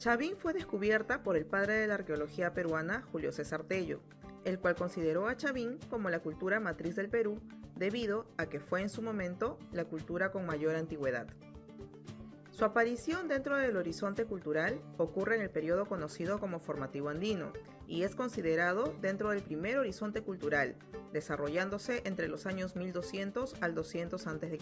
Chavín fue descubierta por el padre de la arqueología peruana, Julio César Tello, el cual consideró a Chavín como la cultura matriz del Perú debido a que fue en su momento la cultura con mayor antigüedad. Su aparición dentro del horizonte cultural ocurre en el periodo conocido como Formativo Andino y es considerado dentro del primer horizonte cultural, desarrollándose entre los años 1200 al 200 a.C.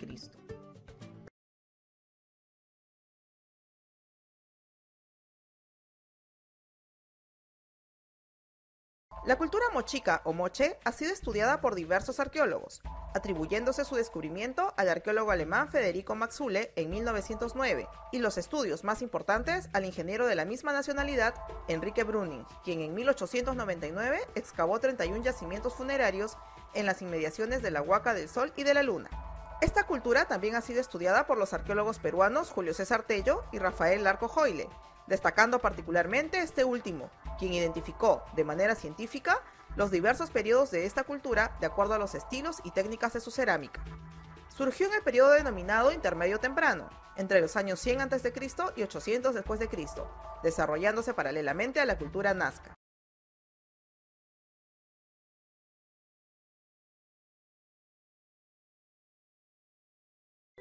La cultura mochica o moche ha sido estudiada por diversos arqueólogos, atribuyéndose su descubrimiento al arqueólogo alemán Federico Maxule en 1909 y los estudios más importantes al ingeniero de la misma nacionalidad, Enrique Brüning, quien en 1899 excavó 31 yacimientos funerarios en las inmediaciones de la Huaca del Sol y de la Luna. Esta cultura también ha sido estudiada por los arqueólogos peruanos Julio César Tello y Rafael Larco Joyle, destacando particularmente este último, quien identificó de manera científica los diversos periodos de esta cultura de acuerdo a los estilos y técnicas de su cerámica. Surgió en el periodo denominado Intermedio Temprano, entre los años 100 a.C. y 800 después de Cristo, desarrollándose paralelamente a la cultura nazca.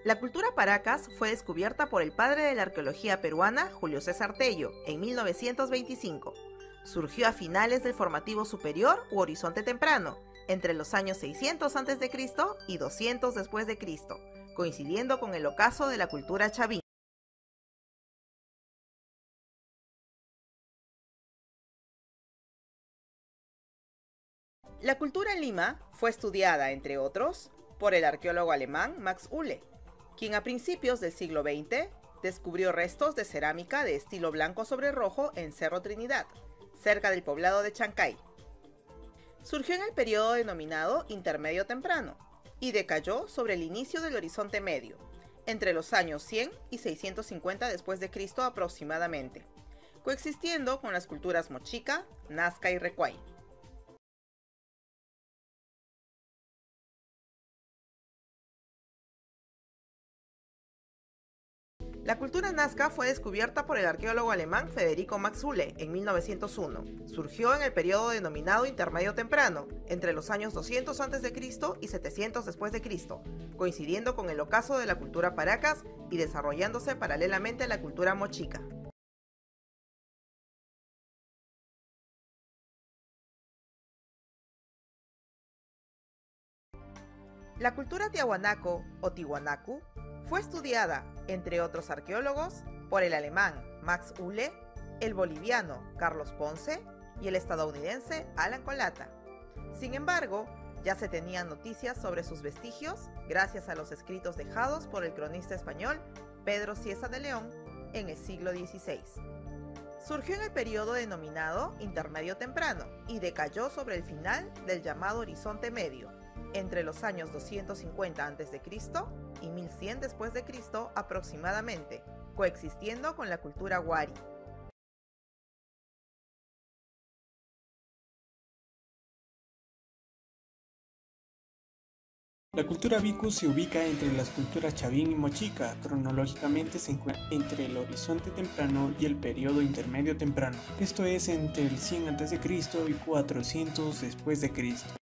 La cultura Paracas fue descubierta por el padre de la arqueología peruana, Julio César Tello, en 1925. Surgió a finales del Formativo Superior u Horizonte Temprano, entre los años 600 a.C. y 200 después de Cristo, coincidiendo con el ocaso de la cultura chavín. La cultura en Lima fue estudiada, entre otros, por el arqueólogo alemán Max Uhle, quien a principios del siglo XX descubrió restos de cerámica de estilo blanco sobre rojo en Cerro Trinidad, cerca del poblado de Chancay. Surgió en el periodo denominado Intermedio Temprano y decayó sobre el inicio del Horizonte Medio, entre los años 100 y 650 después de Cristo aproximadamente, coexistiendo con las culturas mochica, nazca y recuay. La cultura nazca fue descubierta por el arqueólogo alemán Federico Maxule en 1901. Surgió en el periodo denominado Intermedio Temprano, entre los años 200 a.C. y 700 después de Cristo, coincidiendo con el ocaso de la cultura Paracas y desarrollándose paralelamente a la cultura mochica. La cultura tiahuanaco o tiwanaku fue estudiada, entre otros arqueólogos, por el alemán Max Uhle, el boliviano Carlos Ponce y el estadounidense Alan Colata. Sin embargo, ya se tenían noticias sobre sus vestigios gracias a los escritos dejados por el cronista español Pedro Cieza de León en el siglo XVI. Surgió en el periodo denominado Intermedio Temprano y decayó sobre el final del llamado Horizonte Medio, entre los años 250 a.C. y 1100 después de Cristo aproximadamente, coexistiendo con la cultura Wari. La cultura Bicu se ubica entre las culturas chavín y mochica. Cronológicamente se encuentra entre el Horizonte Temprano y el periodo Intermedio Temprano. Esto es entre el 100 a.C. y 400 después de Cristo.